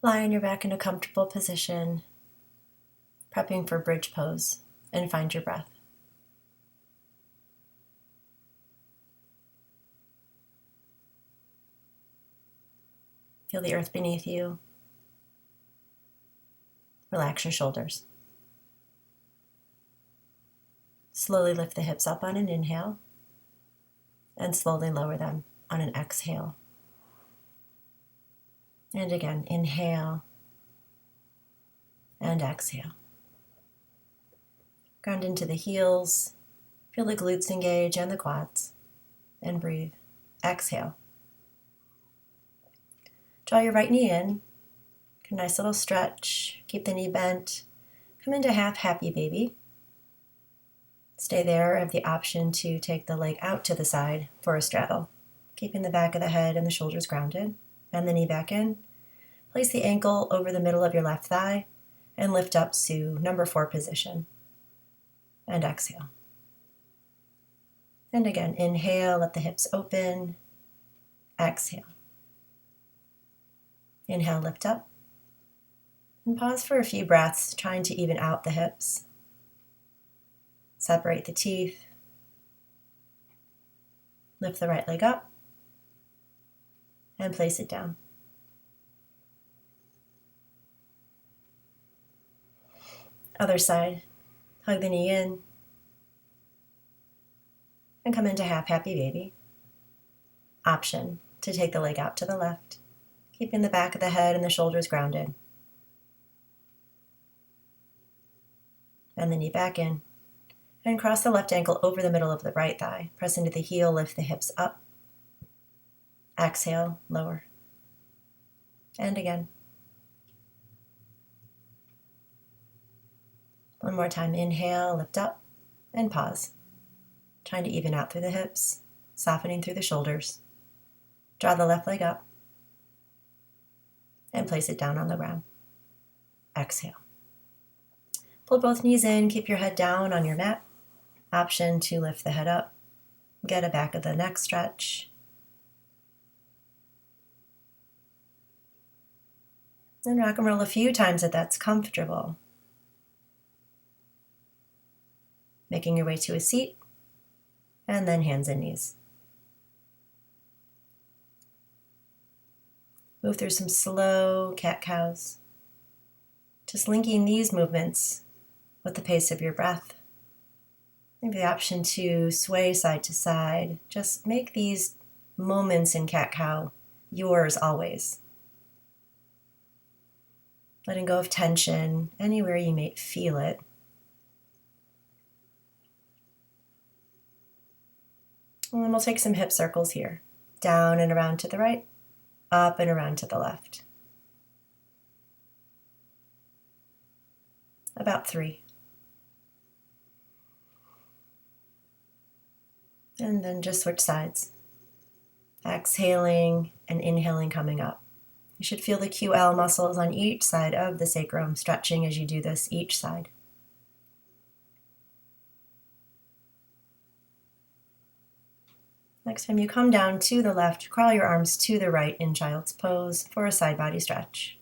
Lie on your back in a comfortable position, prepping for bridge pose, and find your breath. Feel the earth beneath you. Relax your shoulders. Slowly lift the hips up on an inhale and slowly lower them on an exhale. And again, inhale and exhale. Ground into the heels. Feel the glutes engage and the quads. And breathe. Exhale. Draw your right knee in. Get a nice little stretch. Keep the knee bent. Come into half happy baby. Stay there. Have the option to take the leg out to the side for a straddle. Keeping the back of the head and the shoulders grounded. Bend the knee back in. Place the ankle over the middle of your left thigh and lift up to number 4 position. And exhale. And again, inhale, let the hips open. Exhale. Inhale, lift up. And pause for a few breaths, trying to even out the hips. Separate the teeth. Lift the right leg up. And place it down. Other side. Hug the knee in. And come into half happy baby. Option to take the leg out to the left, keeping the back of the head and the shoulders grounded. Bend the knee back in. And cross the left ankle over the middle of the right thigh. Press into the heel, lift the hips up. Exhale, lower. And again. One more time, inhale, lift up, and pause. Trying to even out through the hips, softening through the shoulders. Draw the left leg up, and place it down on the ground. Exhale. Pull both knees in, keep your head down on your mat. Option to lift the head up, get a back of the neck stretch. And rock and roll a few times if that's comfortable. Making your way to a seat, and then hands and knees. Move through some slow cat-cows. Just linking these movements with the pace of your breath. Maybe the option to sway side to side. Just make these moments in cat-cow yours always. Letting go of tension anywhere you may feel it. And then we'll take some hip circles here. Down and around to the right, up and around to the left. About 3. And then just switch sides. Exhaling and inhaling coming up. You should feel the QL muscles on each side of the sacrum stretching as you do this each side. Next time you come down to the left, crawl your arms to the right in child's pose for a side body stretch.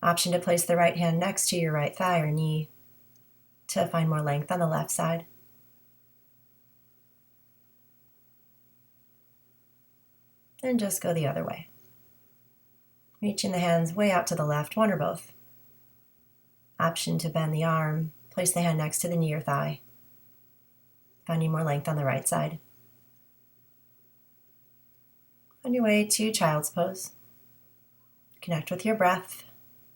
Option to place the right hand next to your right thigh or knee to find more length on the left side. And just go the other way. Reaching the hands way out to the left, one or both. Option to bend the arm, place the hand next to the knee or thigh. Finding more length on the right side. On your way to child's pose. Connect with your breath.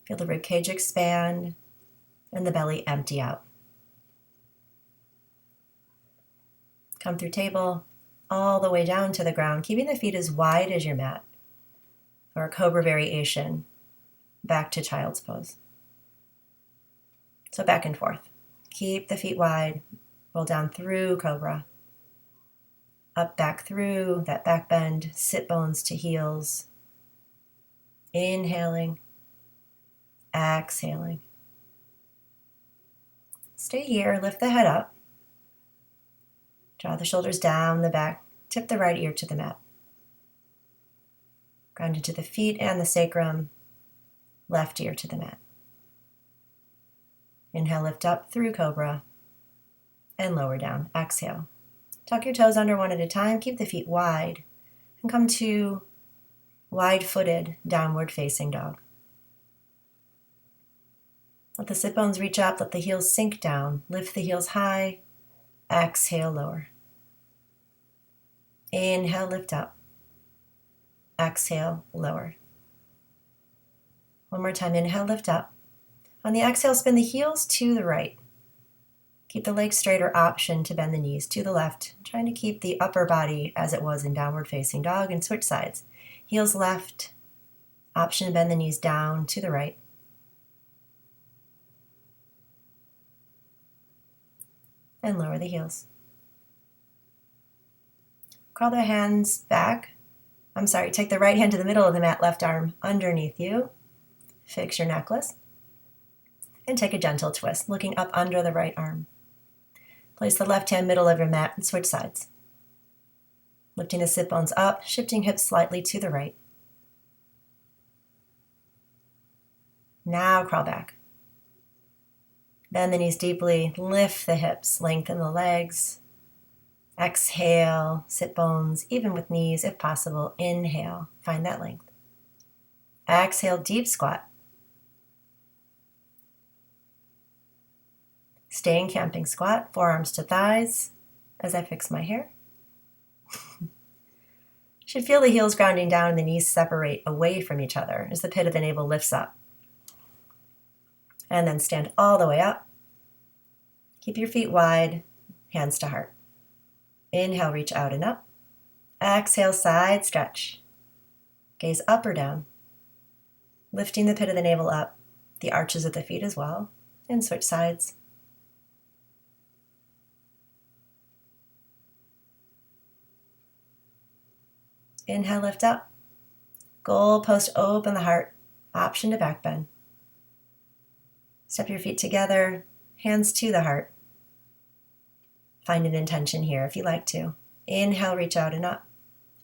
Feel the ribcage expand and the belly empty out. Come through table all the way down to the ground, keeping the feet as wide as your mat. Or a cobra variation, back to child's pose. So back and forth. Keep the feet wide, roll down through cobra. Up, back through that back bend, sit bones to heels. Inhaling, exhaling. Stay here, lift the head up. Draw the shoulders down the back, tip the right ear to the mat. Ground into the feet and the sacrum, left ear to the mat. Inhale, lift up through cobra and lower down. Exhale. Tuck your toes under one at a time. Keep the feet wide and come to wide-footed downward facing dog. Let the sit bones reach up. Let the heels sink down. Lift the heels high. Exhale, lower. Inhale, lift up. Exhale, lower. One more time. Inhale, lift up. On the exhale, spin the heels to the right. Keep the legs straight or option to bend the knees to the left, trying to keep the upper body as it was in downward facing dog, and switch sides. Heels left, option to bend the knees down to the right. And lower the heels. Crawl the hands back. Take the right hand to the middle of the mat, left arm underneath you. Fix your necklace. And take a gentle twist, looking up under the right arm. Place the left hand middle of your mat and switch sides. Lifting the sit bones up, shifting hips slightly to the right. Now crawl back. Bend the knees deeply, lift the hips, lengthen the legs. Exhale, sit bones even with knees if possible. Inhale, find that length. Exhale, deep squat. Stay in camping squat, forearms to thighs as I fix my hair. Should feel the heels grounding down and the knees separate away from each other as the pit of the navel lifts up. And then stand all the way up. Keep your feet wide, hands to heart. Inhale, reach out and up. Exhale, side stretch. Gaze up or down. Lifting the pit of the navel up, the arches of the feet as well, and switch sides. Inhale, lift up. Goalpost, open the heart. Option to back bend. Step your feet together, hands to the heart. Find an intention here if you like to. Inhale, reach out and up.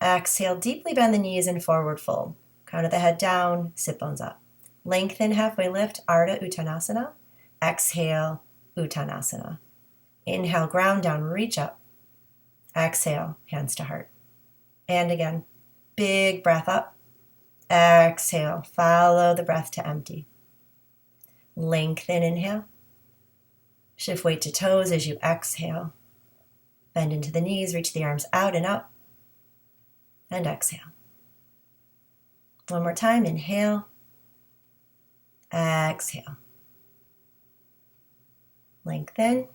Exhale, deeply bend the knees and forward fold. Crown of the head down, sit bones up. Lengthen, halfway lift, Ardha Uttanasana. Exhale, Uttanasana. Inhale, ground down, reach up. Exhale, hands to heart. And again, big breath up. Exhale, follow the breath to empty. Lengthen, inhale. Shift weight to toes as you exhale. Bend into the knees, reach the arms out and up. And exhale. One more time, inhale. Exhale. Lengthen.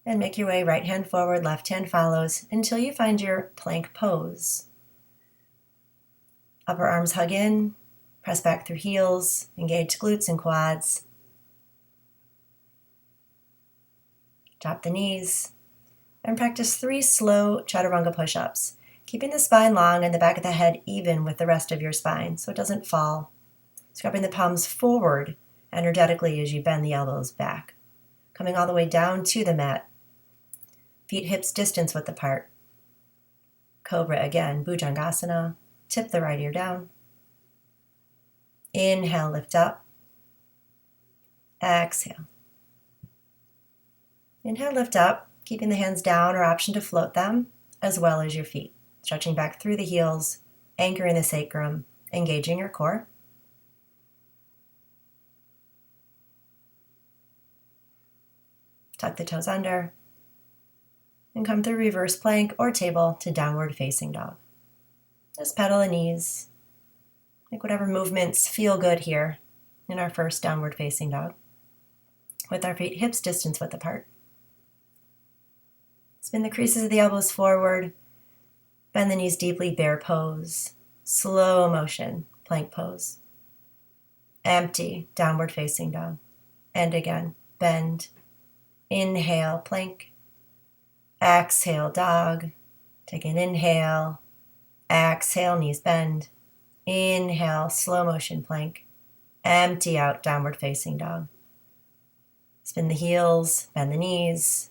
And make your way right hand forward, left hand follows until you find your plank pose. Upper arms hug in, press back through heels, engage glutes and quads. Drop the knees and practice 3 slow chaturanga push-ups, keeping the spine long and the back of the head even with the rest of your spine so it doesn't fall. Scrubbing the palms forward energetically as you bend the elbows back. Coming all the way down to the mat. Feet hips distance width apart. Cobra again, Bhujangasana. Tip the right ear down. Inhale, lift up. Exhale. Inhale, lift up, keeping the hands down or option to float them, as well as your feet. Stretching back through the heels, anchoring the sacrum, engaging your core. Tuck the toes under, and come through reverse plank or table to downward facing dog. Just pedal the knees. Make whatever movements feel good here in our first downward facing dog. With our feet hips distance width apart. Spin the creases of the elbows forward. Bend the knees deeply, bear pose. Slow motion, plank pose. Empty, downward facing dog. And again, bend. Inhale, plank. Exhale, dog. Take an inhale. Exhale, knees bend. Inhale, slow motion plank. Empty out, downward facing dog. Spin the heels, bend the knees.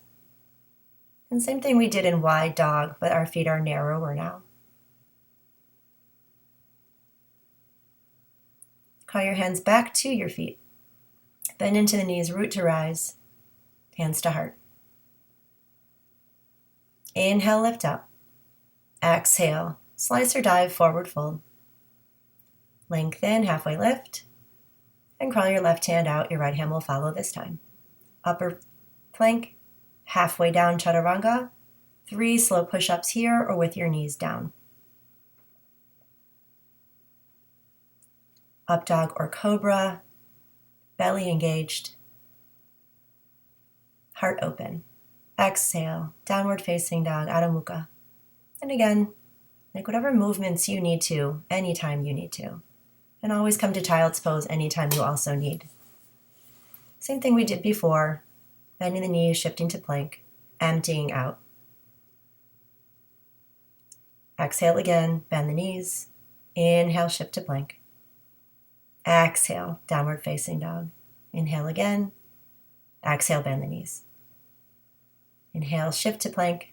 And same thing we did in wide dog, but our feet are narrower now. Crawl your hands back to your feet. Bend into the knees, root to rise, hands to heart. Inhale, lift up. Exhale, slice or dive, forward fold. Lengthen, halfway lift, and crawl your left hand out. Your right hand will follow this time. Upper plank, halfway down, chaturanga. 3 slow push-ups here or with your knees down. Up dog or cobra, belly engaged, heart open. Exhale, downward facing dog, Adho Mukha. And again, make whatever movements you need to, anytime you need to. And always come to child's pose anytime you also need. Same thing we did before, bending the knees, shifting to plank, emptying out. Exhale again, bend the knees. Inhale, shift to plank. Exhale, downward facing dog. Inhale again. Exhale, bend the knees. Inhale, shift to plank.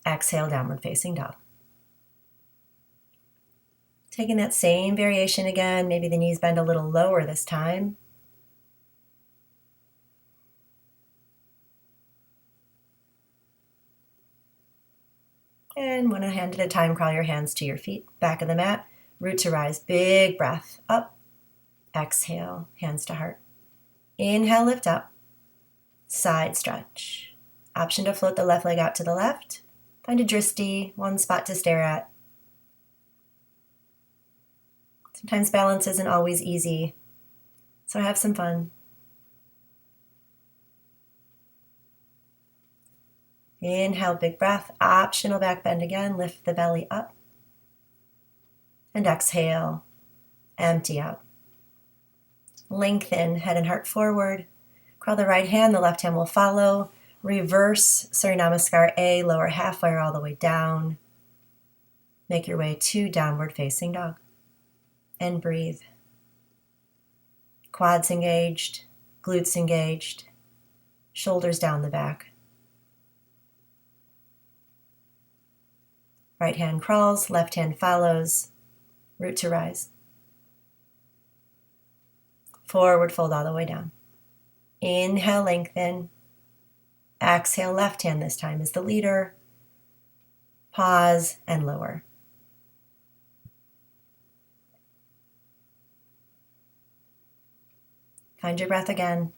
Exhale, downward facing dog. Taking that same variation again, maybe the knees bend a little lower this time. And one hand at a time, crawl your hands to your feet, back of the mat, root to rise, big breath, up. Exhale, hands to heart. Inhale, lift up, side stretch. Option to float the left leg out to the left. Find a dristi, one spot to stare at. Sometimes balance isn't always easy, so have some fun. Inhale, big breath, optional back bend again, lift the belly up. And exhale, empty out. Lengthen, head and heart forward. Crawl the right hand, the left hand will follow. Reverse Surya Namaskar A, lower half wire all the way down. Make your way to downward facing dog. And breathe. Quads engaged, glutes engaged, shoulders down the back. Right hand crawls, left hand follows, root to rise. Forward fold all the way down. Inhale, lengthen. Exhale, left hand this time is the leader. Pause and lower. Find your breath again.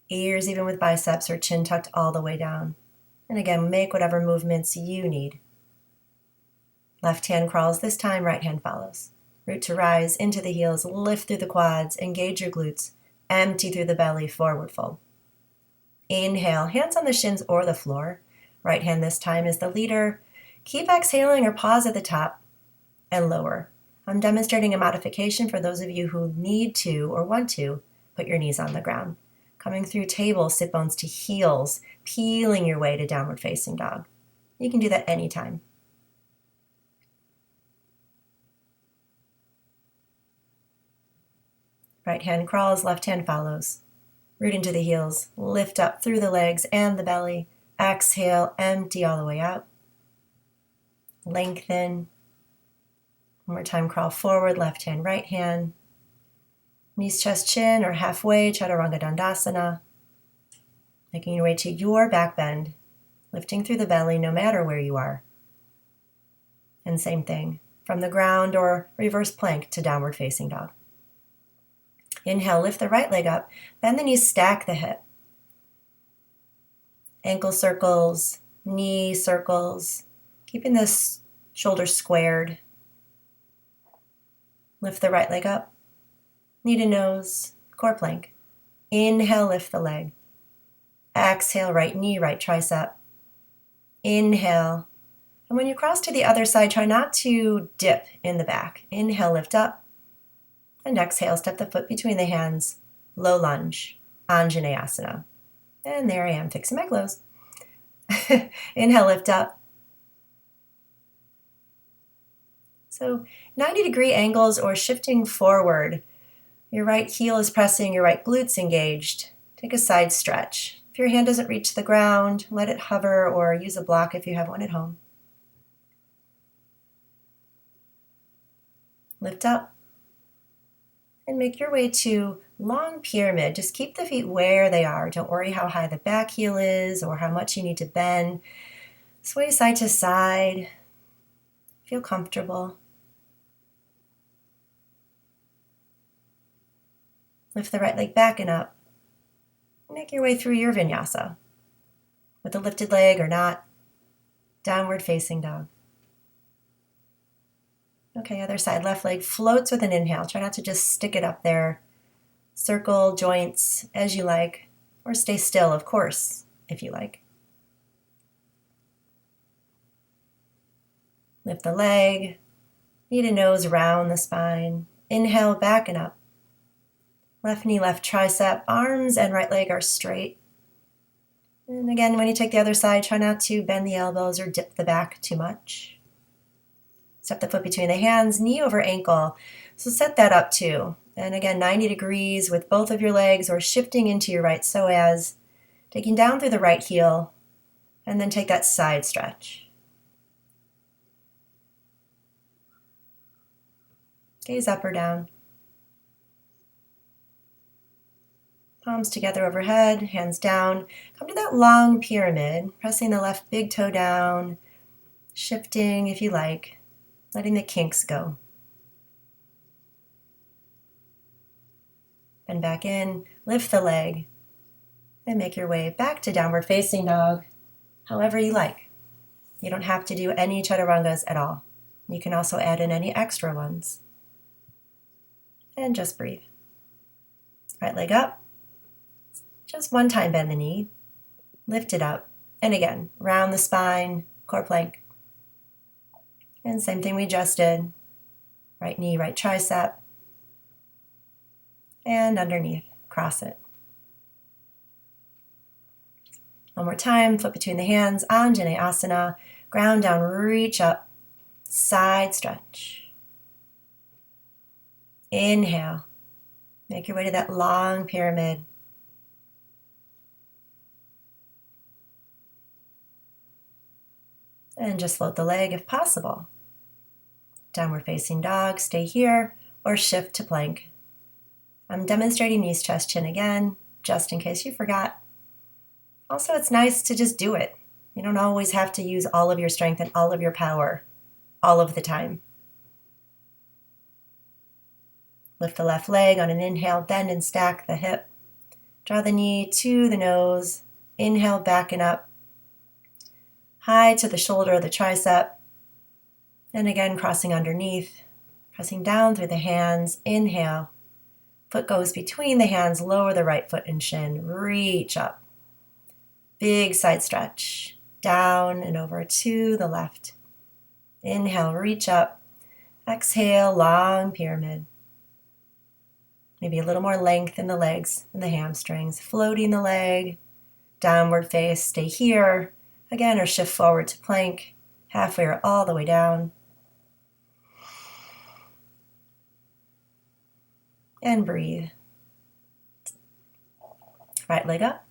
Ears even with biceps or chin tucked all the way down. And again, make whatever movements you need. Left hand crawls this time, right hand follows. Root to rise, into the heels, lift through the quads, engage your glutes, empty through the belly, forward fold. Inhale, hands on the shins or the floor. Right hand this time is the leader. Keep exhaling or pause at the top and lower. I'm demonstrating a modification for those of you who need to or want to put your knees on the ground. Coming through table, sit bones to heels, peeling your way to downward facing dog. You can do that anytime. Right hand crawls, left hand follows. Root into the heels, lift up through the legs and the belly. Exhale, empty all the way out. Lengthen. One more time, crawl forward, left hand, right hand. Knees, chest, chin, or halfway, Chaturanga Dandasana. Making your way to your back bend, lifting through the belly no matter where you are. And same thing, from the ground or reverse plank to downward facing dog. Inhale, lift the right leg up, bend the knees, stack the hip. Ankle circles, knee circles, keeping this shoulder squared. Lift the right leg up, knee to nose, core plank. Inhale, lift the leg. Exhale, right knee, right tricep. Inhale. And when you cross to the other side, try not to dip in the back. Inhale, lift up. And exhale, step the foot between the hands, low lunge, Anjaneyasana. And there I am, fixing my clothes. Inhale, lift up. So 90-degree angles or shifting forward. Your right heel is pressing, your right glutes engaged. Take a side stretch. If your hand doesn't reach the ground, let it hover or use a block if you have one at home. Lift up. make your way to long pyramid. Just keep the feet where they are. Don't worry how high the back heel is or how much you need to bend. Sway side to side. Feel comfortable. Lift the right leg back and up. Make your way through your vinyasa. With a lifted leg or not. Downward facing dog. Okay, other side. Left leg floats with an inhale. Try not to just stick it up there. Circle joints as you like, or stay still, of course, if you like. Lift the leg. Knee to nose round the spine. Inhale, back and up. Left knee, left tricep. Arms and right leg are straight. And again, when you take the other side, try not to bend the elbows or dip the back too much. Step the foot between the hands, knee over ankle. So set that up too. And again, 90 degrees with both of your legs or shifting into your right psoas, taking down through the right heel, and then take that side stretch. Gaze up or down. Palms together overhead, hands down. Come to that long pyramid, pressing the left big toe down, shifting if you like, letting the kinks go. Bend back in, lift the leg, and make your way back to downward facing dog, however you like. You don't have to do any chaturangas at all. You can also add in any extra ones. And just breathe. Right leg up. Just one time bend the knee. Lift it up. And again, round the spine, core plank. And same thing we just did. Right knee, right tricep. And underneath, cross it. One more time, foot between the hands, Anjaneyasana. Ground down, reach up, side stretch. Inhale. Make your way to that long pyramid. And just float the leg if possible. Downward facing dog, stay here, or shift to plank. I'm demonstrating knees, chest, chin again, just in case you forgot. Also, it's nice to just do it. You don't always have to use all of your strength and all of your power all of the time. Lift the left leg on an inhale, bend and stack the hip. Draw the knee to the nose. Inhale, back and up. High to the shoulder of the tricep. And again, crossing underneath. Pressing down through the hands. Inhale. Foot goes between the hands. Lower the right foot and shin. Reach up. Big side stretch. Down and over to the left. Inhale, reach up. Exhale, long pyramid. Maybe a little more length in the legs and the hamstrings. Floating the leg. Downward face, stay here. Again, or shift forward to plank. Halfway or all the way down. And breathe. Right leg up.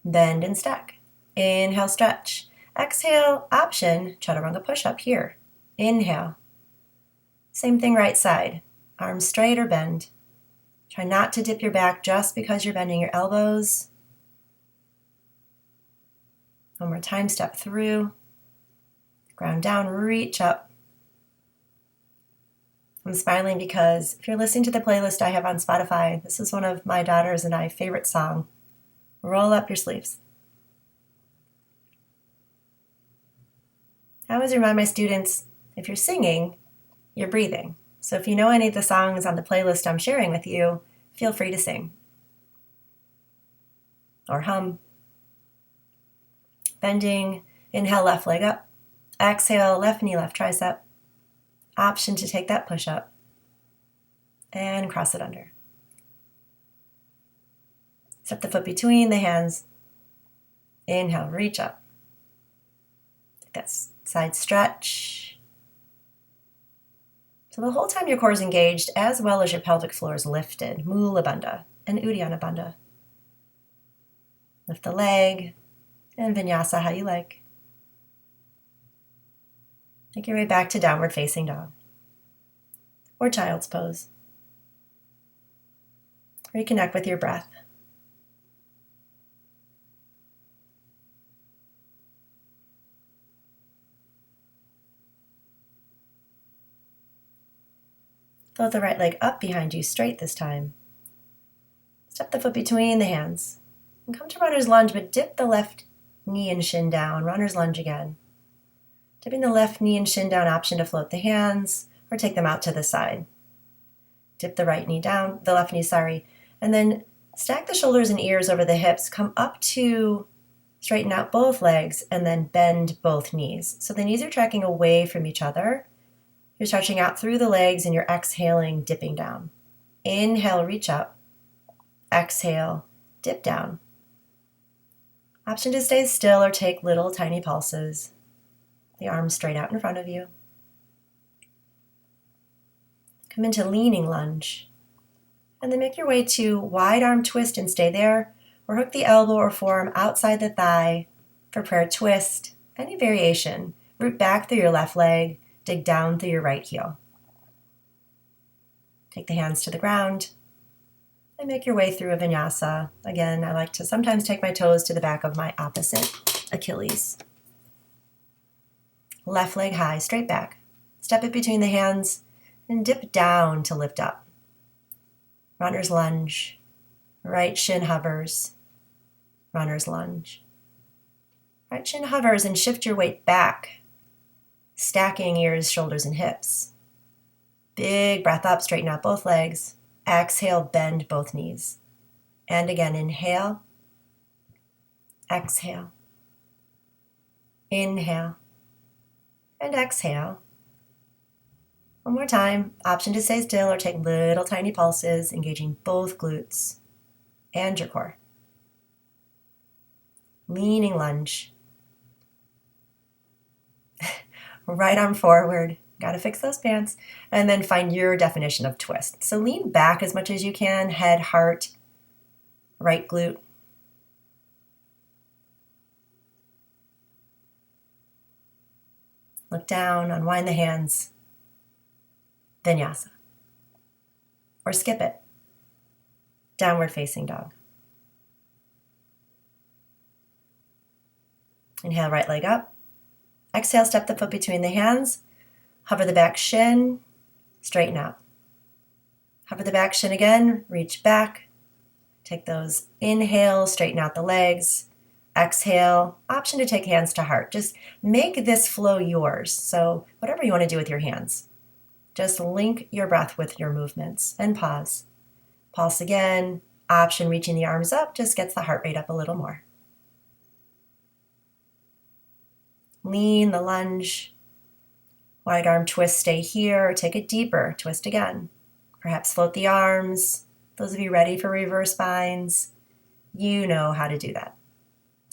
Bend and stack. Inhale, stretch. Exhale, option, chaturanga push-up here. Inhale. Same thing right side. Arms straight or bend. Try not to dip your back just because you're bending your elbows. One more time, step through. Ground down, reach up. I'm smiling because if you're listening to the playlist I have on Spotify, this is one of my daughters and I favorite song. Roll up your sleeves. I always remind my students, if you're singing, you're breathing. So if you know any of the songs on the playlist I'm sharing with you, feel free to sing. Or hum. Bending, inhale, left leg up. Exhale, left knee, left tricep. Option to take that push up. And cross it under. Step the foot between the hands. Inhale, reach up. Take that side stretch. So the whole time your core is engaged, as well as your pelvic floor is lifted. Mula Bandha and Uddiyana Bandha. Lift the leg and vinyasa how you like. Make your way back to downward facing dog or child's pose. Reconnect with your breath. Float the right leg up behind you, straight this time. Step the foot between the hands. And come to runner's lunge, but dip the left knee and shin down. Runner's lunge again. Dipping the left knee and shin down, option to float the hands or take them out to the side. Dip the right knee down, the left knee, sorry. And then stack the shoulders and ears over the hips. Come up to straighten out both legs and then bend both knees. So the knees are tracking away from each other. You're stretching out through the legs and you're exhaling, dipping down. Inhale, reach up. Exhale, dip down. Option to stay still or take little tiny pulses. The arms straight out in front of you. Come into leaning lunge. And then make your way to wide arm twist and stay there. Or hook the elbow or forearm outside the thigh for prayer twist. Any variation. Root back through your left leg. Dig down through your right heel. Take the hands to the ground and make your way through a vinyasa. Again, I like to sometimes take my toes to the back of my opposite Achilles. Left leg high, straight back. Step it between the hands and dip down to lift up. Runner's lunge. Right shin hovers. Runner's lunge. Right shin hovers and shift your weight back. Stacking ears, shoulders, and hips. Big breath up, straighten out both legs. Exhale, bend both knees. And again, inhale. Exhale. Inhale. And exhale. One more time. Option to stay still or take little tiny pulses, engaging both glutes and your core. Leaning lunge. Right arm forward. Got to fix those pants. And then find your definition of twist. So lean back as much as you can. Head, heart, right glute. Look down, unwind the hands. Vinyasa. Or skip it. Downward facing dog. Inhale, right leg up. Exhale, step the foot between the hands. Hover the back shin, straighten out. Hover the back shin again, reach back. Take those inhales, straighten out the legs. Exhale, option to take hands to heart. Just make this flow yours. So whatever you want to do with your hands. Just link your breath with your movements and pause. Pulse again. Option reaching the arms up just gets the heart rate up a little more. Lean the lunge. Wide arm twist, stay here, or take it deeper, twist again. Perhaps float the arms. Those of you ready for reverse binds, you know how to do that.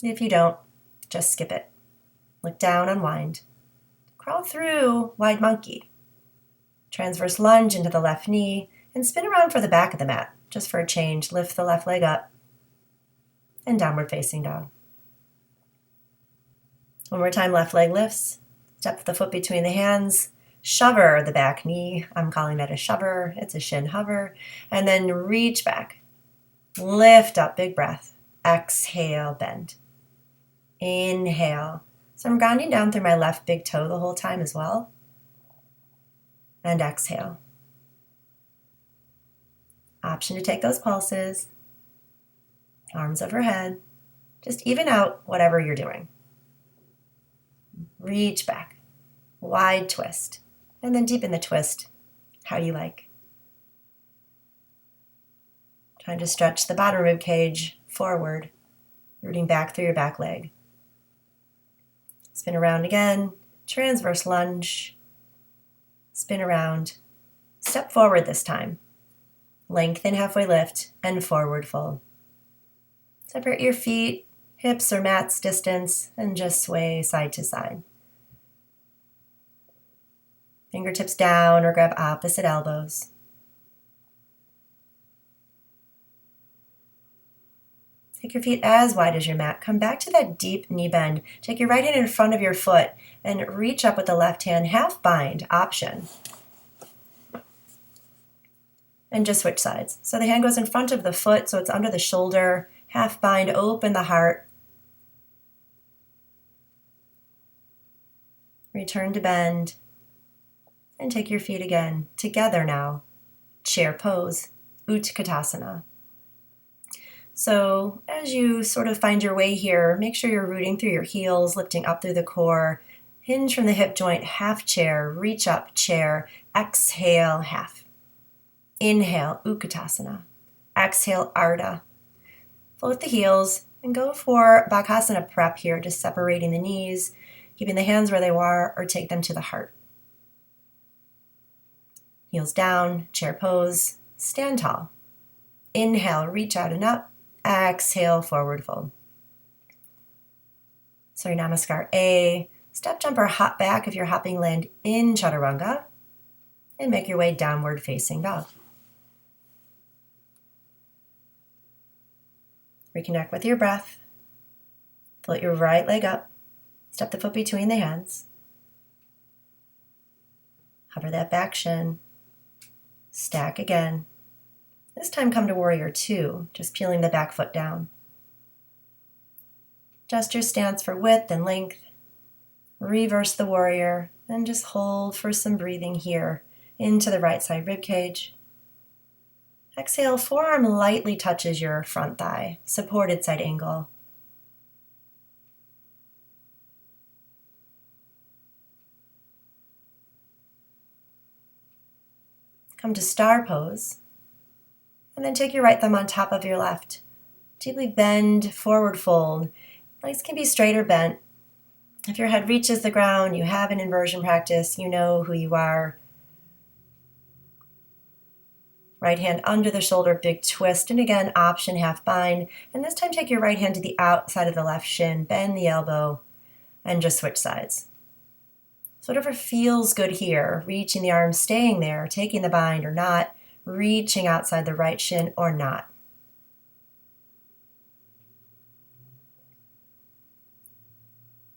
If you don't, just skip it. Look down, unwind. Crawl through wide monkey. Transverse lunge into the left knee and spin around for the back of the mat. Just for a change, lift the left leg up and downward facing dog. One more time, left leg lifts. Step the foot between the hands. Shover the back knee. I'm calling that a shover. It's a shin hover. And then reach back. Lift up, big breath. Exhale, bend. Inhale. So I'm grounding down through my left big toe the whole time as well. And exhale. Option to take those pulses. Arms overhead. Just even out whatever you're doing. Reach back. Wide twist. And then deepen the twist how you like. Trying to stretch the bottom rib cage forward, rooting back through your back leg. Spin around again, transverse lunge. Spin around, step forward this time. Lengthen halfway lift and forward fold. Separate your feet, hips or mats distance, and just sway side to side. Fingertips down or grab opposite elbows. Take your feet as wide as your mat. Come back to that deep knee bend. Take your right hand in front of your foot and reach up with the left hand, half bind, option. and just switch sides. So the hand goes in front of the foot, so it's under the shoulder, half bind, open the heart. Return to bend, and take your feet again, together now. Chair pose, Utkatasana. So as you sort of find your way here, make sure you're rooting through your heels, lifting up through the core. Hinge from the hip joint, half chair, reach up, chair. Exhale, half. Inhale, Utkatasana. Exhale, Ardha. Float the heels and go for Bakasana prep here, just separating the knees, keeping the hands where they are, or take them to the heart. Heels down, chair pose, stand tall. Inhale, reach out and up. Exhale, forward fold. Surya Namaskar A. Step, jump, or hop back if you're hopping land in Chaturanga. And make your way downward facing dog. Reconnect with your breath. Float your right leg up. Step the foot between the hands. Hover that back shin. Stack again. This time come to warrior two, just peeling the back foot down. Adjust your stance for width and length. Reverse the warrior, and just hold for some breathing here into the right side rib cage. Exhale, forearm lightly touches your front thigh, supported side angle. Come to star pose, and then take your right thumb on top of your left. Deeply bend, forward fold. Legs can be straight or bent. If your head reaches the ground, you have an inversion practice, you know who you are. Right hand under the shoulder, big twist, and again, option half bind. And this time take your right hand to the outside of the left shin, bend the elbow, and just switch sides. So whatever feels good here, reaching the arms, staying there, taking the bind or not, reaching outside the right shin or not.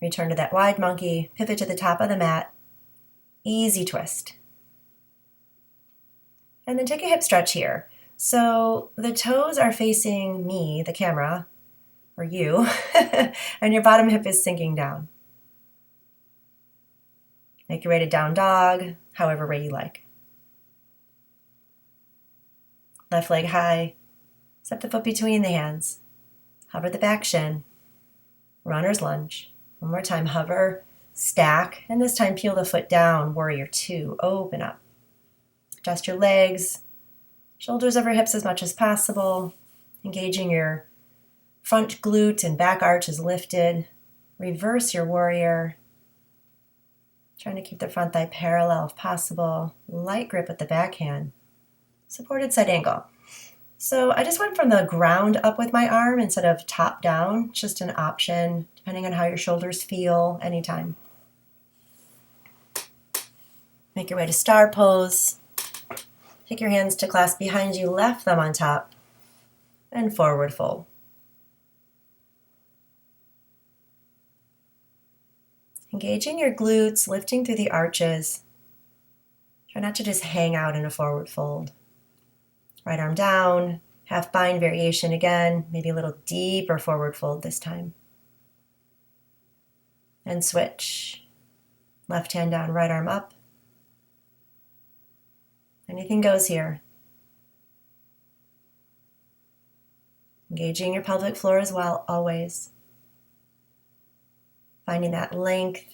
Return to that wide monkey, pivot to the top of the mat, easy twist. And then take a hip stretch here. So the toes are facing me, the camera, or you, and your bottom hip is sinking down. Make your way to down dog, however way you like. Left leg high, step the foot between the hands. Hover the back shin, runner's lunge. One more time, hover, stack, and this time peel the foot down, warrior two, open up. Adjust your legs, shoulders over hips as much as possible, engaging your front glute and back arch is lifted. Reverse your warrior, trying to keep the front thigh parallel if possible. Light grip with the backhand, supported side angle. So I just went from the ground up with my arm instead of top down, just an option, depending on how your shoulders feel anytime. Make your way to star pose. Take your hands to clasp behind you, left thumb on top, and forward fold. Engaging your glutes, lifting through the arches. Try not to just hang out in a forward fold. Right arm down, half bind variation again, maybe a little deeper forward fold this time. And switch. Left hand down, right arm up. Anything goes here. Engaging your pelvic floor as well, always. Finding that length.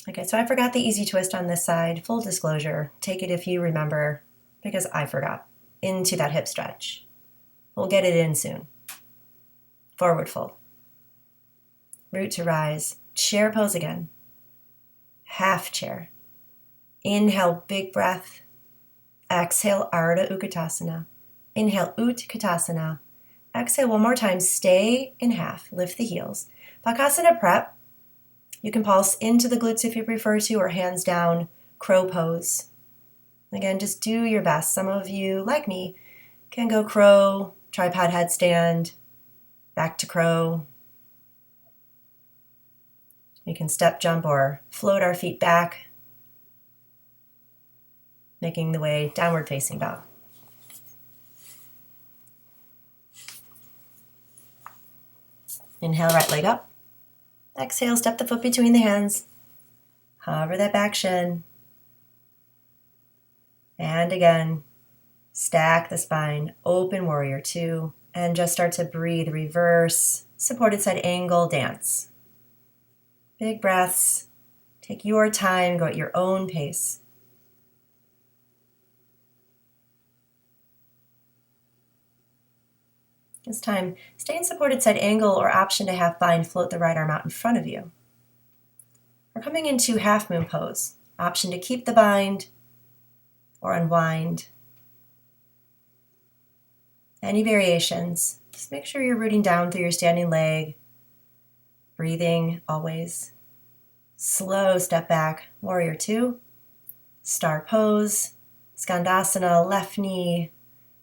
Okay, so I forgot the easy twist on this side. Full disclosure, take it if you remember, because I forgot. Into that hip stretch. We'll get it in soon. Forward fold. Root to rise. Chair pose again. Half chair. Inhale, big breath. Exhale, Ardha Utkatasana. Inhale, Utkatasana. Exhale one more time. Stay in half. Lift the heels. Bakasana prep. You can pulse into the glutes if you prefer to, or hands down, crow pose. Again, just do your best. Some of you, like me, can go crow, tripod headstand, back to crow. We can step, jump, or float our feet back. making the way downward facing dog. Inhale, right leg up. Exhale, step the foot between the hands. Hover that back shin. And again, stack the spine, open warrior two, and just start to breathe, reverse, supported side angle, dance. Big breaths, take your time, go at your own pace. This time, stay in supported side angle or option to half bind, float the right arm out in front of you. We're coming into half moon pose. Option to keep the bind or unwind. Any variations, just make sure you're rooting down through your standing leg, breathing always. Slow step back, warrior two, star pose, Skandasana, left knee,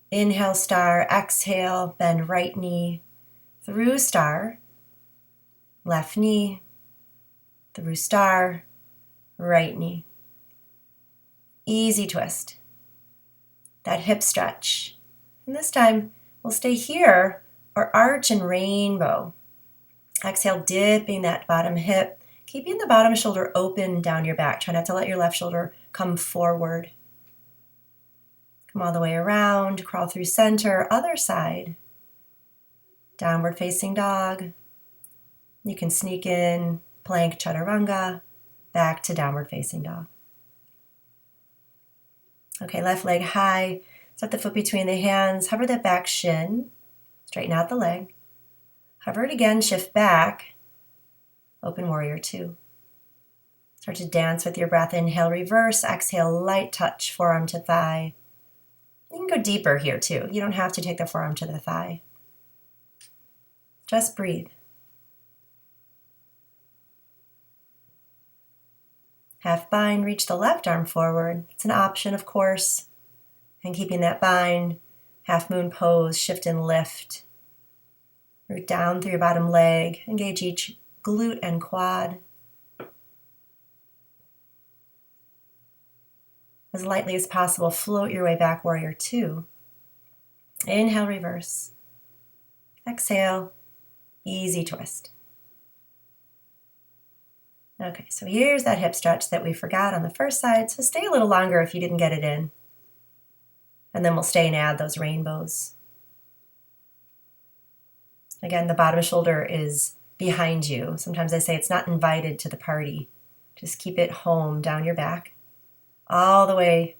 inhale star, exhale, bend right knee, through star, left knee, through star, right knee. Easy twist. That hip stretch. And this time, we'll stay here or arch and rainbow. Exhale, dipping that bottom hip, keeping the bottom shoulder open down your back. Try not to let your left shoulder come forward. Come all the way around, crawl through center, other side. Downward facing dog. You can sneak in plank chaturanga, back to downward facing dog. Okay, left leg high. Set the foot between the hands, hover that back shin, straighten out the leg. Hover it again, shift back, open warrior two. Start to dance with your breath. Inhale, reverse, exhale, light touch, forearm to thigh. You can go deeper here too. You don't have to take the forearm to the thigh. Just breathe. Half bind, reach the left arm forward. It's an option, of course. And keeping that bind, half moon pose, shift and lift. Root down through your bottom leg, engage each glute and quad. As lightly as possible, float your way back, warrior two. Inhale, reverse. Exhale, easy twist. Okay, so here's that hip stretch that we forgot on the first side, so stay a little longer if you didn't get it in. And then we'll stay and add those rainbows. Again, the bottom shoulder is behind you. Sometimes I say it's not invited to the party. Just keep it home down your back, all the way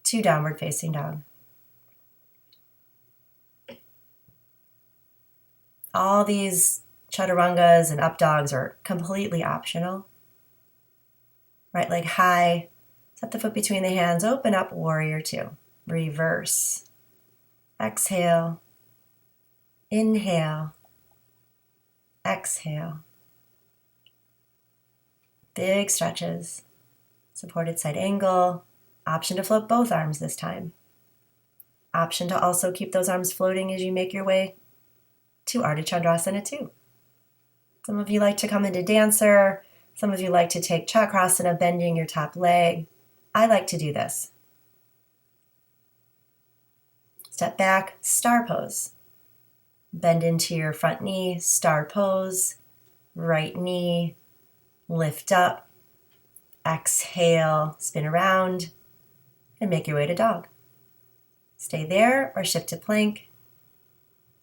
to downward facing dog. All these chaturangas and up dogs are completely optional. Right leg high, set the foot between the hands, open up, warrior two. Reverse. Exhale. Inhale. Exhale. Big stretches. Supported side angle. Option to float both arms this time. Option to also keep those arms floating as you make your way to Ardha Chandrasana 2. Some of you like to come into dancer. Some of you like to take Chakrasana, bending your top leg. I like to do this. Step back, star pose. Bend into your front knee, star pose. Right knee, lift up. Exhale, spin around, and make your way to dog. Stay there or shift to plank.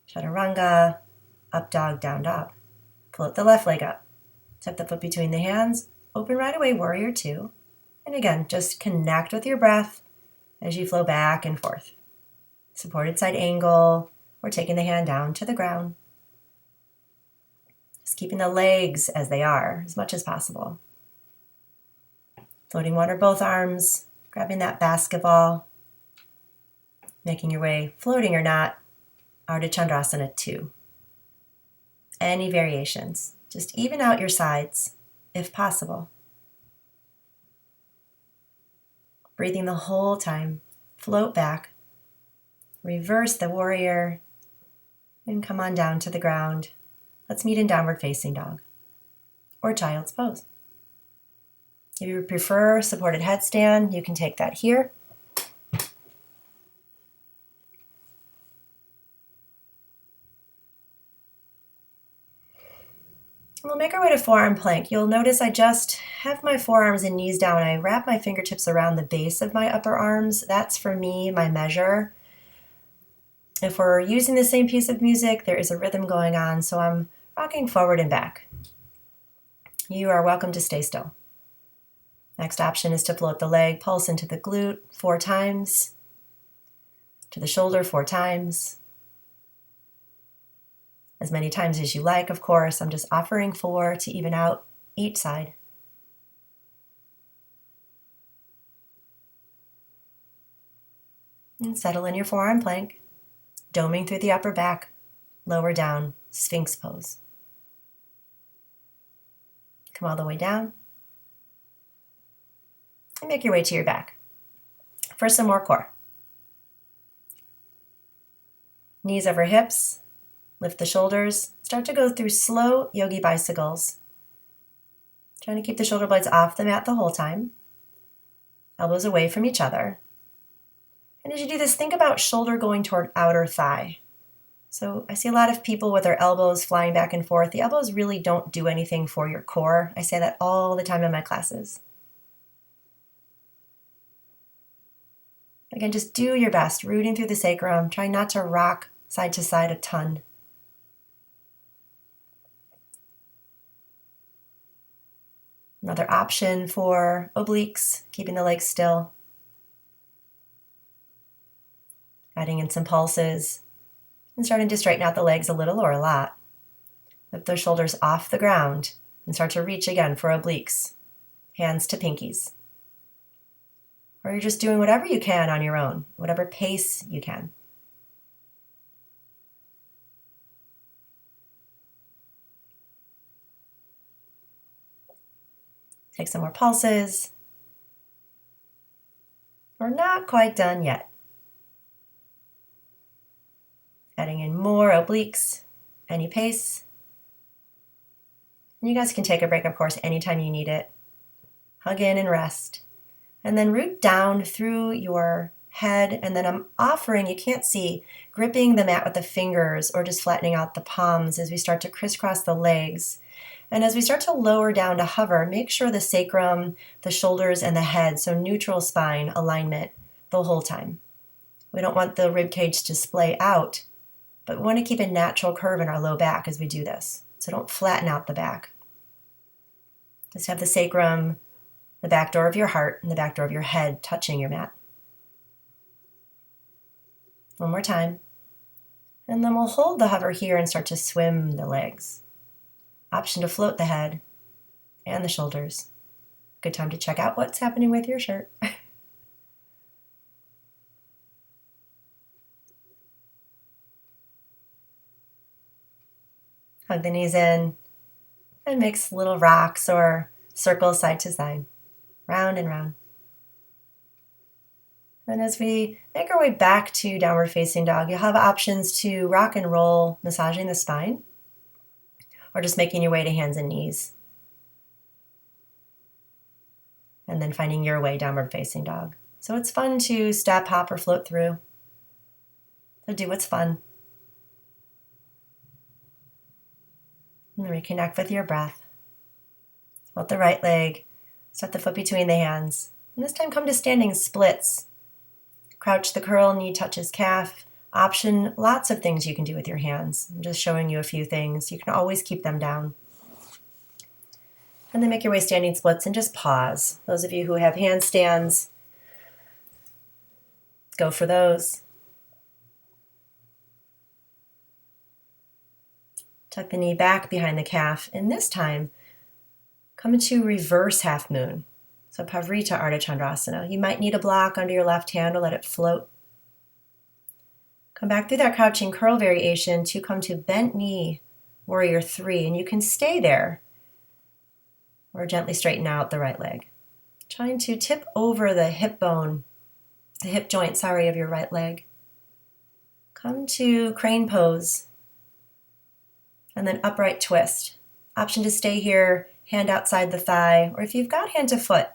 Chaturanga, up dog, down dog. Float the left leg up. Step the foot between the hands, open right away, warrior two. And again, just connect with your breath as you flow back and forth. Supported side angle, or taking the hand down to the ground. Just keeping the legs as they are, as much as possible. Floating one or both arms, grabbing that basketball, making your way, floating or not, Ardha Chandrasana 2. Any variations, just even out your sides, if possible. Breathing the whole time, float back. Reverse the warrior and come on down to the ground. Let's meet in downward facing dog or child's pose. If you prefer supported headstand, you can take that here. we'll make our way to forearm plank. You'll notice I just have my forearms and knees down. I wrap my fingertips around the base of my upper arms. That's for me, my measure. If we're using the same piece of music, there is a rhythm going on, so I'm rocking forward and back. You are welcome to stay still. Next option is to float the leg, pulse into the glute 4 times, to the shoulder 4 times. As many times as you like, of course. I'm just offering 4 to even out each side. And settle in your forearm plank, doming through the upper back, lower down, Sphinx pose. Come all the way down and make your way to your back for some more core. Knees over hips, lift the shoulders, start to go through slow yogi bicycles. Trying to keep the shoulder blades off the mat the whole time. Elbows away from each other. And as you do this, think about shoulder going toward outer thigh. So I see a lot of people with their elbows flying back and forth. The elbows really don't do anything for your core. I say that all the time in my classes. Again, just do your best, rooting through the sacrum. Try not to rock side to side a ton. Another option for obliques, keeping the legs still. Adding in some pulses and starting to straighten out the legs a little or a lot. Lift those shoulders off the ground and start to reach again for obliques, hands to pinkies. Or you're just doing whatever you can on your own, whatever pace you can. Take some more pulses. We're not quite done yet. Adding in more obliques, any pace. And you guys can take a break, of course, anytime you need it. Hug in and rest. And then root down through your head. And then I'm offering, you can't see, gripping the mat with the fingers or just flattening out the palms as we start to crisscross the legs. And as we start to lower down to hover, make sure the sacrum, the shoulders, and the head, so neutral spine alignment the whole time. We don't want the rib cage to splay out, but we want to keep a natural curve in our low back as we do this. So don't flatten out the back. Just have the sacrum, the back door of your heart, and the back door of your head touching your mat. One more time. And then we'll hold the hover here and start to swim the legs. Option to float the head and the shoulders. Good time to check out what's happening with your shirt. Hug the knees in and mix little rocks or circles side to side, round and round. Then as we make our way back to downward facing dog, you'll have options to rock and roll, massaging the spine, or just making your way to hands and knees. And then finding your way downward facing dog. So it's fun to step, hop, or float through. So do what's fun. And reconnect with your breath. Float the right leg. Set the foot between the hands. And this time come to standing splits. Crouch the curl, knee touches calf. Option, lots of things you can do with your hands. I'm just showing you a few things. You can always keep them down. And then make your way standing splits and just pause. Those of you who have handstands, go for those. Tuck the knee back behind the calf. And this time, come into reverse half moon. So Pavrita Ardha Chandrasana. You might need a block under your left hand to let it float. Come back through that crouching curl variation to come to bent knee, warrior 3, and you can stay there or gently straighten out the right leg. Trying to tip over the hip bone, the hip joint, of your right leg. Come to crane pose and then upright twist. Option to stay here, hand outside the thigh, or if you've got hand to foot,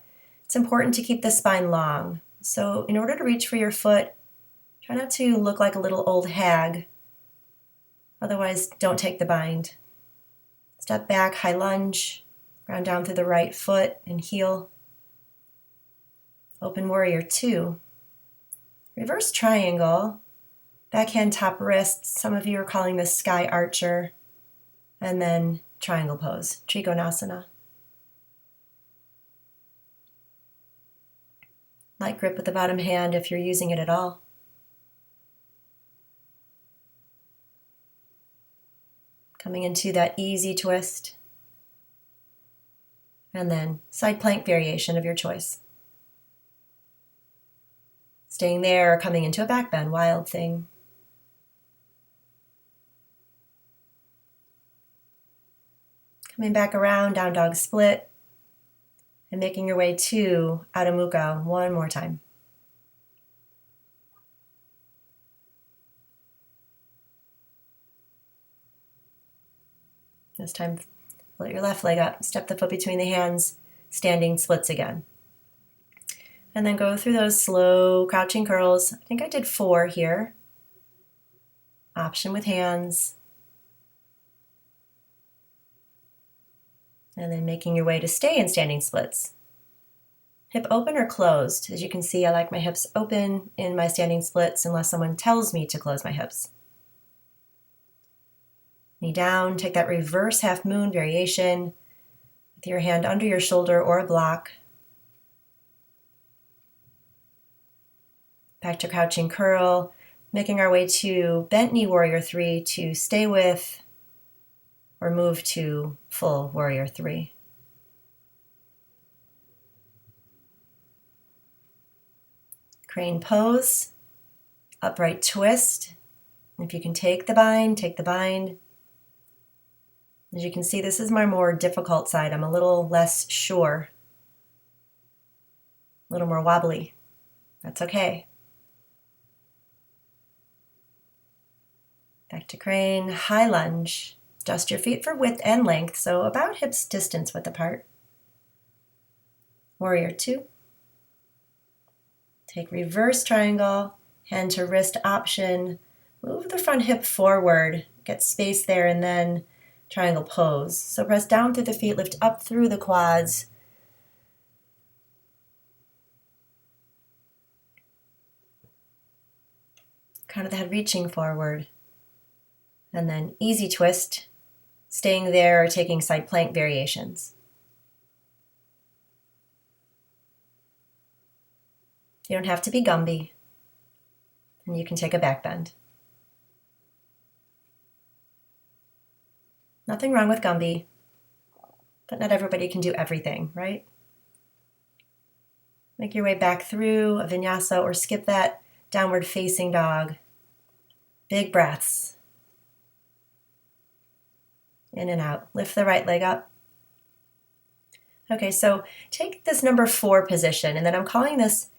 it's important to keep the spine long. So in order to reach for your foot, try not to look like a little old hag. Otherwise, don't take the bind. Step back, high lunge, ground down through the right foot and heel. Open warrior two. Reverse triangle, backhand top wrist. Some of you are calling this sky archer. And then triangle pose, Trikonasana. Light grip with the bottom hand if you're using it at all. Coming into that easy twist. And then side plank variation of your choice. Staying there or coming into a back bend, wild thing. Coming back around, down dog split. And making your way to Adho Mukha one more time. This time, float your left leg up, step the foot between the hands, standing splits again. And then go through those slow crouching curls. I think I did 4 here. Option with hands. And then making your way to stay in standing splits. Hip open or closed? As you can see, I like my hips open in my standing splits unless someone tells me to close my hips. Knee down, take that reverse half moon variation with your hand under your shoulder or a block. Back to crouching curl, making our way to bent knee warrior 3 to stay with or move to full warrior 3. Crane pose, upright twist. If you can take the bind, take the bind. As you can see, this is my more difficult side. I'm a little less sure, a little more wobbly. That's okay. Back to crane, high lunge. Adjust your feet for width and length, so about hips distance width apart. Warrior 2. Take reverse triangle, hand to wrist option. Move the front hip forward, get space there, and then triangle pose. So press down through the feet, lift up through the quads. Crown of the head reaching forward. And then easy twist, staying there or taking side plank variations. You don't have to be Gumby, and you can take a back bend. Nothing wrong with Gumby, but not everybody can do everything, right? Make your way back through a vinyasa or skip that downward facing dog. Big breaths. In and out. Lift the right leg up. Okay, so take this number 4 position, and then I'm calling this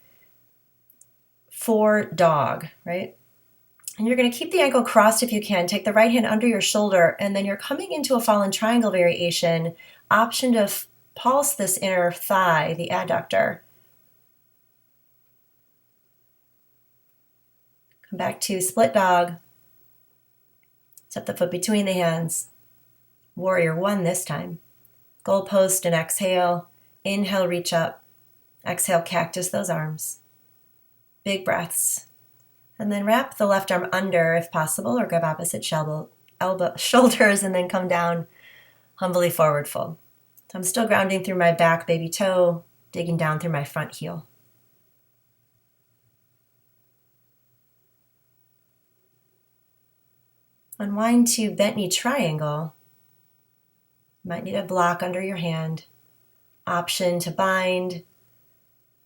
4 dog, right? And you're going to keep the ankle crossed if you can. Take the right hand under your shoulder, and then you're coming into a fallen triangle variation. Option to pulse this inner thigh, the adductor. Come back to split dog. Step the foot between the hands. Warrior 1 this time. Goal post and exhale. Inhale, reach up. Exhale, cactus those arms. Big breaths. And then wrap the left arm under if possible, or grab opposite shoulders and then come down humbly forward fold. So I'm still grounding through my back baby toe, digging down through my front heel. Unwind to bent knee triangle. You might need a block under your hand. Option to bind.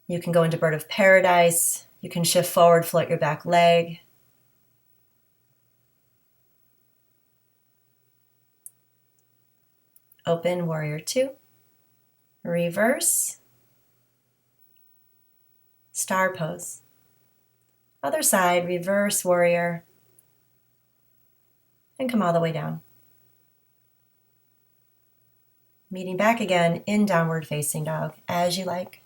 You can go into bird of paradise. You can shift forward, float your back leg. Open warrior 2. Reverse. Star pose. Other side, reverse warrior. And come all the way down. Meeting back again in downward facing dog, as you like.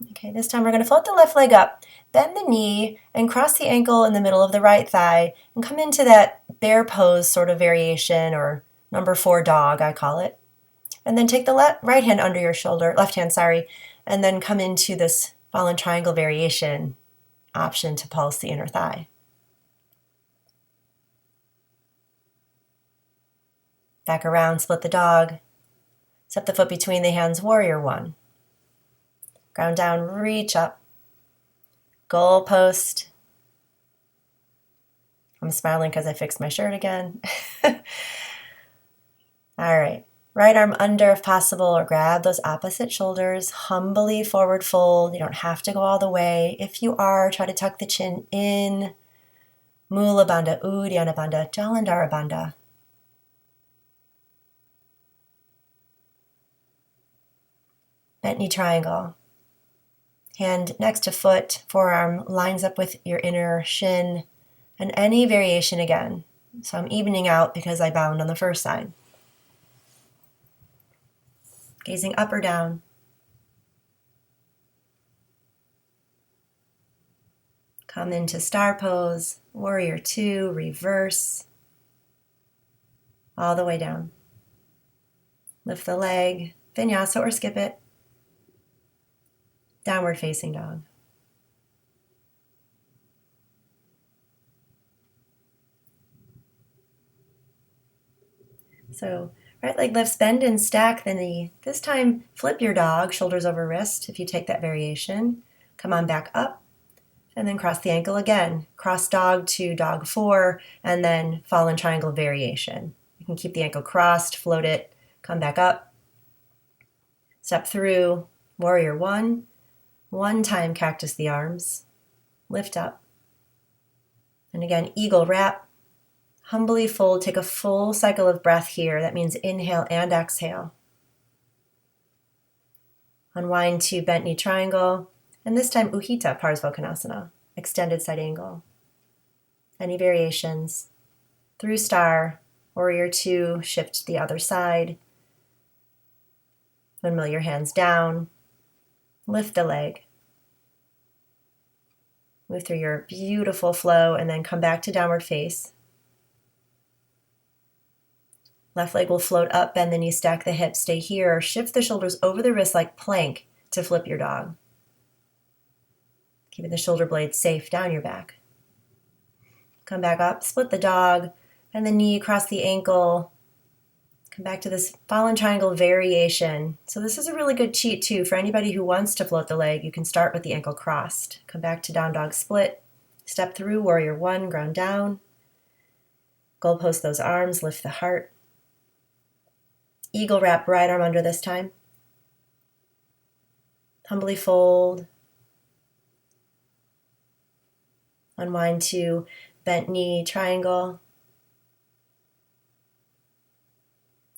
Okay, this time we're going to float the left leg up, bend the knee, and cross the ankle in the middle of the right thigh, and come into that bear pose sort of variation, or number 4 dog, I call it. And then take the right hand under your shoulder, left hand, sorry, and then come into this fallen triangle variation option to pulse the inner thigh. Back around, split the dog. Step the foot between the hands, warrior 1. Ground down, reach up. Goal post. I'm smiling because I fixed my shirt again. All right. Right arm under if possible, or grab those opposite shoulders. Humbly forward fold. You don't have to go all the way. If you are, try to tuck the chin in. Mula Bandha, Uddiyana Bandha, Jalandhara Bandha. Bent knee triangle. Hand next to foot, forearm lines up with your inner shin, and any variation again. So I'm evening out because I bound on the first side. Gazing up or down. Come into star pose, warrior 2, reverse, all the way down. Lift the leg, vinyasa or skip it. Downward facing dog. So right leg lifts, bend and stack the knee. This time flip your dog, shoulders over wrist if you take that variation. Come on back up and then cross the ankle again. Cross dog to dog 4 and then fallen triangle variation. You can keep the ankle crossed, float it, come back up. Step through warrior 1. One time cactus the arms, lift up. And again, eagle wrap, humbly fold, take a full cycle of breath here. That means inhale and exhale. Unwind to bent knee triangle, and this time Utthita Parsvakonasana, extended side angle. Any variations? Through star, warrior 2, shift to the other side. Windmill your hands down, lift the leg. Move through your beautiful flow and then come back to downward face. Left leg will float up, bend the knee, stack the hips, stay here. Shift the shoulders over the wrist like plank to flip your dog. Keeping the shoulder blades safe down your back. Come back up, split the dog, bend the knee, cross the ankle. Come back to this fallen triangle variation. So this is a really good cheat too. For anybody who wants to float the leg, you can start with the ankle crossed. Come back to down dog split. Step through warrior 1, ground down. Goal post those arms, lift the heart. Eagle wrap, right arm under this time. Humbly fold. Unwind to bent knee triangle.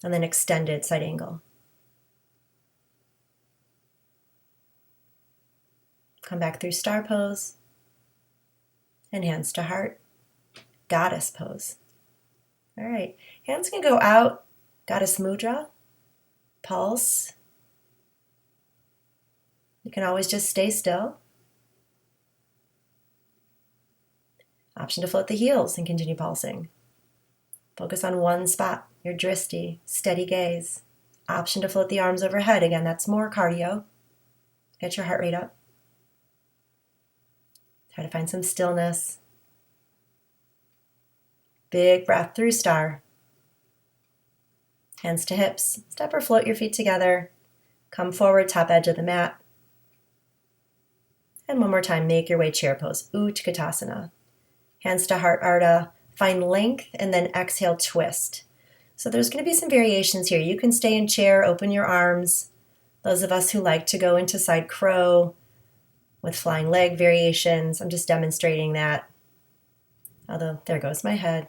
And then extended side angle. Come back through star pose. And hands to heart. Goddess pose. All right, hands can go out. Goddess mudra. Pulse. You can always just stay still. Option to float the heels and continue pulsing. Focus on one spot, your dristi, steady gaze. Option to float the arms overhead. Again, that's more cardio. Get your heart rate up. Try to find some stillness. Big breath through star. Hands to hips. Step or float your feet together. Come forward, top edge of the mat. And one more time, make your way chair pose, Utkatasana. Hands to heart, Ardha. Find length and then exhale, twist. So there's going to be some variations here. You can stay in chair, open your arms. Those of us who like to go into side crow with flying leg variations, I'm just demonstrating that. Although, there goes my head.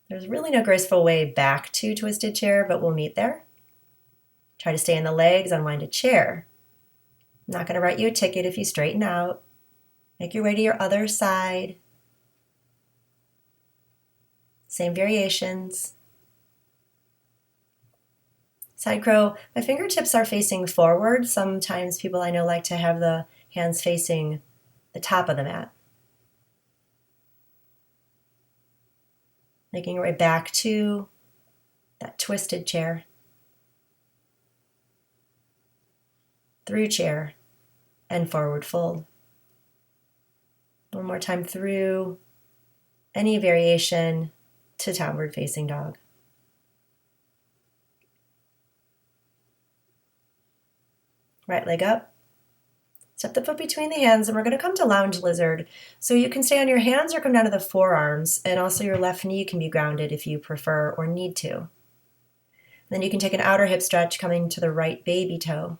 There's really no graceful way back to twisted chair, but we'll meet there. Try to stay in the legs, unwind to chair. I'm not going to write you a ticket if you straighten out. Make your way to your other side. Same variations. Side crow, my fingertips are facing forward. Sometimes people I know like to have the hands facing the top of the mat. Making your way back to that twisted chair. Through chair and forward fold. One more time through any variation to downward facing dog. Right leg up. Step the foot between the hands, and we're going to come to lounge lizard. So you can stay on your hands or come down to the forearms, and also your left knee can be grounded if you prefer or need to. And then you can take an outer hip stretch coming to the right baby toe.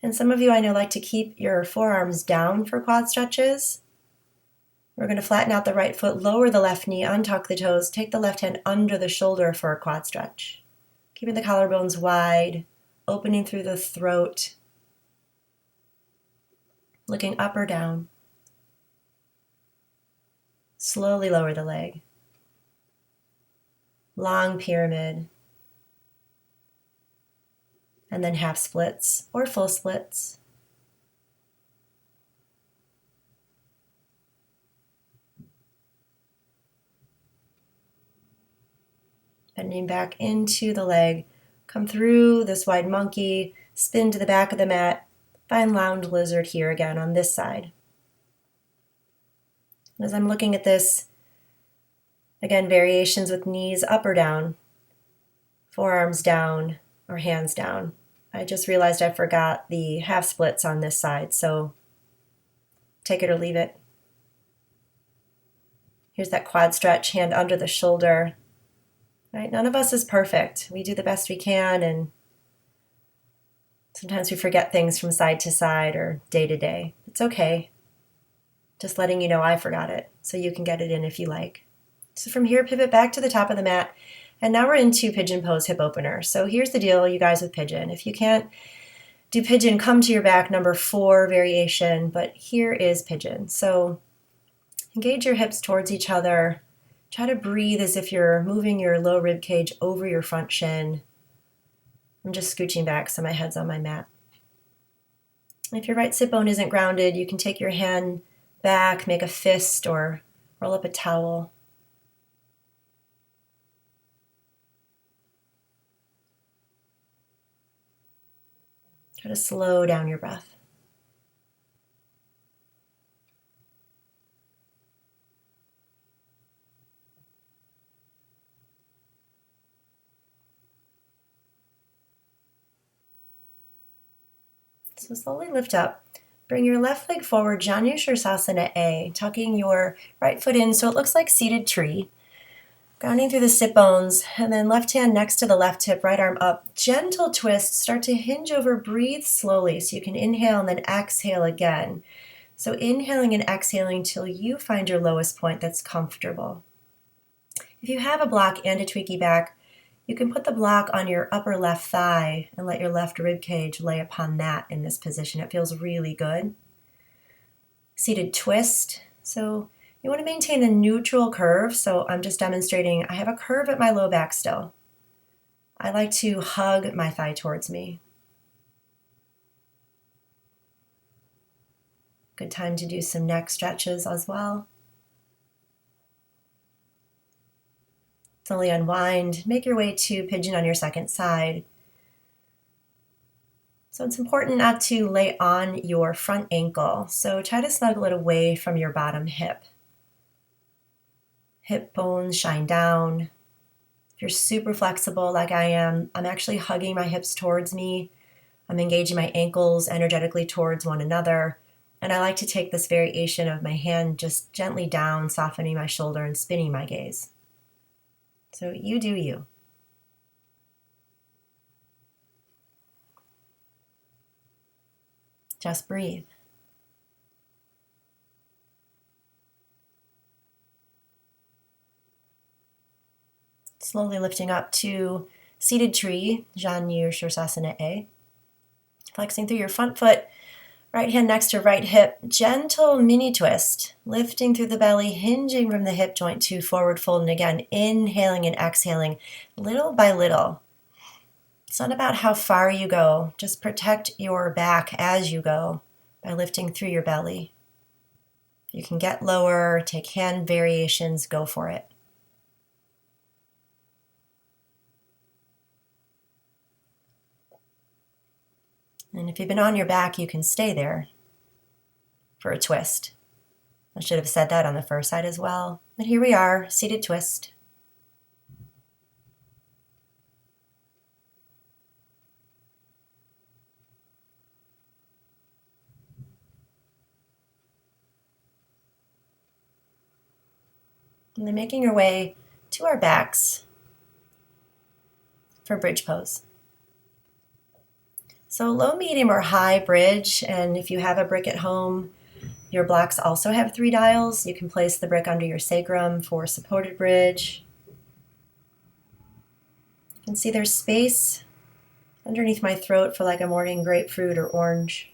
And some of you I know like to keep your forearms down for quad stretches. We're going to flatten out the right foot, lower the left knee, untuck the toes, take the left hand under the shoulder for a quad stretch. Keeping the collarbones wide, opening through the throat, looking up or down. Slowly lower the leg. Long pyramid. And then half splits or full splits. Bending back into the leg, come through this wide monkey, spin to the back of the mat, find lounge lizard here again on this side. As I'm looking at this, again, variations with knees up or down, forearms down or hands down. I just realized I forgot the half splits on this side, so take it or leave it. Here's that quad stretch, hand under the shoulder. Right? None of us is perfect. We do the best we can, and sometimes we forget things from side to side or day to day. It's okay. Just letting you know I forgot it, so you can get it in if you like. So from here, pivot back to the top of the mat, and now we're into pigeon pose hip opener. So here's the deal, you guys, with pigeon. If you can't do pigeon, come to your back, number 4 variation, but here is pigeon. So engage your hips towards each other. Try to breathe as if you're moving your low rib cage over your front shin. I'm just scooching back so my head's on my mat. If your right sit bone isn't grounded, you can take your hand back, make a fist, or roll up a towel. Try to slow down your breath. So slowly lift up. Bring your left leg forward, Janu Sirsasana A, tucking your right foot in so it looks like seated tree. Grounding through the sit bones, and then left hand next to the left hip, right arm up. Gentle twist, start to hinge over, breathe slowly so you can inhale and then exhale again. So inhaling and exhaling till you find your lowest point that's comfortable. If you have a block and a tweaky back, you can put the block on your upper left thigh and let your left rib cage lay upon that in this position. It feels really good. Seated twist. So you want to maintain a neutral curve. So I'm just demonstrating, I have a curve at my low back still. I like to hug my thigh towards me. Good time to do some neck stretches as well. Slowly unwind, make your way to pigeon on your second side. So it's important not to lay on your front ankle. So try to snuggle it away from your bottom hip. Hip bones shine down. If you're super flexible like I am, I'm actually hugging my hips towards me. I'm engaging my ankles energetically towards one another. And I like to take this variation of my hand just gently down, softening my shoulder and spinning my gaze. So you do you. Just breathe. Slowly lifting up to seated tree, Janu Sirsasana A. Flexing through your front foot, Right hand next to right hip, gentle mini twist, lifting through the belly, hinging from the hip joint to forward fold. And again, inhaling and exhaling little by little. It's not about how far you go, just protect your back as you go by lifting through your belly. If you can get lower, take hand variations, go for it. And if you've been on your back, you can stay there for a twist. I should have said that on the first side as well. But here we are, seated twist. And then making your way to our backs for bridge pose. So low, medium, or high bridge, and if you have a brick at home, your blocks also have 3 dials. You can place the brick under your sacrum for supported bridge. You can see there's space underneath my throat for like a morning grapefruit or orange.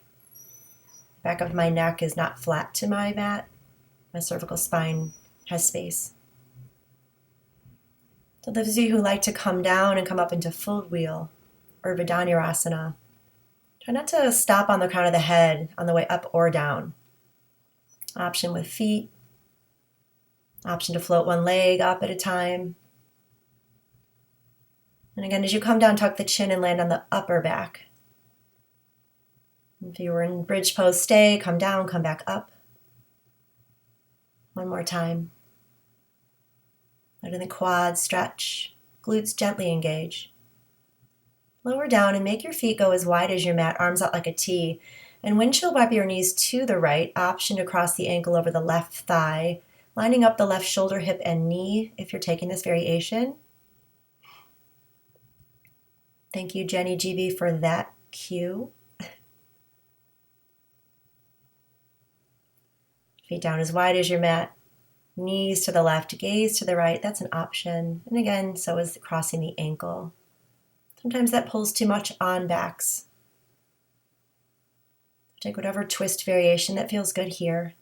The back of my neck is not flat to my mat. My cervical spine has space. So those of you who like to come down and come up into full wheel or Vidyanurasana, try not to stop on the crown of the head on the way up or down. Option with feet. Option to float one leg up at a time. And again, as you come down, tuck the chin and land on the upper back. If you were in bridge pose, stay, come down, come back up. One more time. Letting the quads stretch, glutes gently engage. Lower down and make your feet go as wide as your mat, arms out like a T. And windshield wipe your knees to the right, option to cross the ankle over the left thigh, lining up the left shoulder, hip, and knee if you're taking this variation. Thank you, Jenny GB, for that cue. Feet down as wide as your mat, knees to the left, gaze to the right. That's an option. And again, so is crossing the ankle. Sometimes that pulls too much on backs. Take whatever twist variation that feels good here.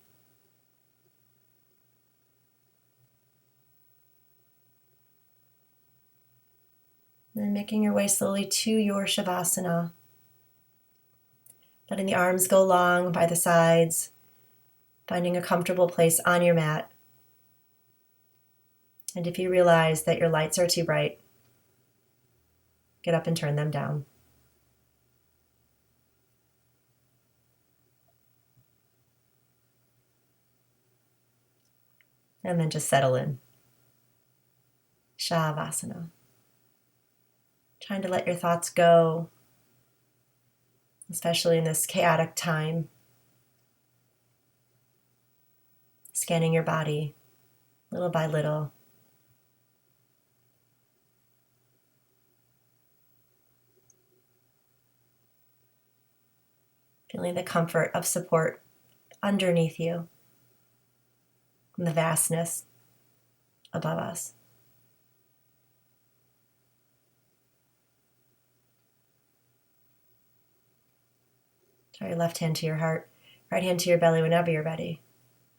And making your way slowly to your Shavasana. Letting the arms go long by the sides. Finding a comfortable place on your mat. And if you realize that your lights are too bright, get up and turn them down. And then just settle in. Shavasana. Trying to let your thoughts go, especially in this chaotic time. Scanning your body little by little. Feeling the comfort of support underneath you and the vastness above us. Draw your left hand to your heart, right hand to your belly whenever you're ready.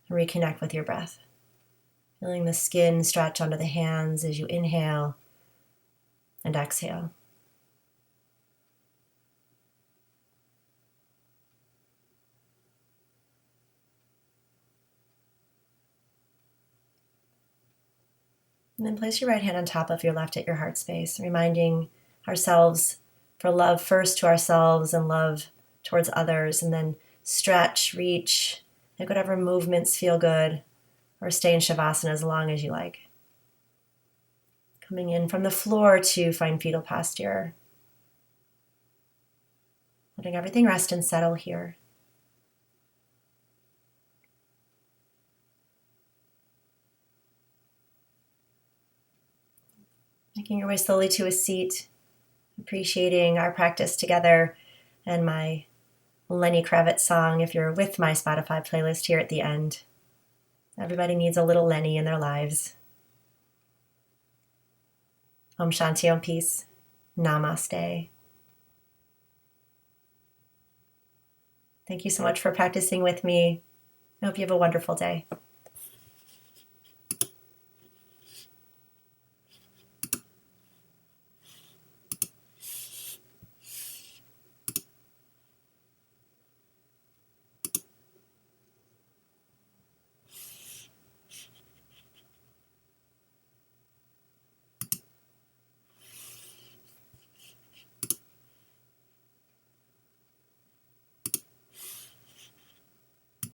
And reconnect with your breath. Feeling the skin stretch onto the hands as you inhale and exhale. And then place your right hand on top of your left at your heart space, reminding ourselves for love first to ourselves and love towards others, and then stretch, reach, make whatever movements feel good, or stay in Shavasana as long as you like. Coming in from the floor to find fetal posture. Letting everything rest and settle here. Making your way slowly to a seat, appreciating our practice together and my Lenny Kravitz song if you're with my Spotify playlist here at the end. Everybody needs a little Lenny in their lives. Om Shanti, Om Peace. Namaste. Thank you so much for practicing with me. I hope you have a wonderful day.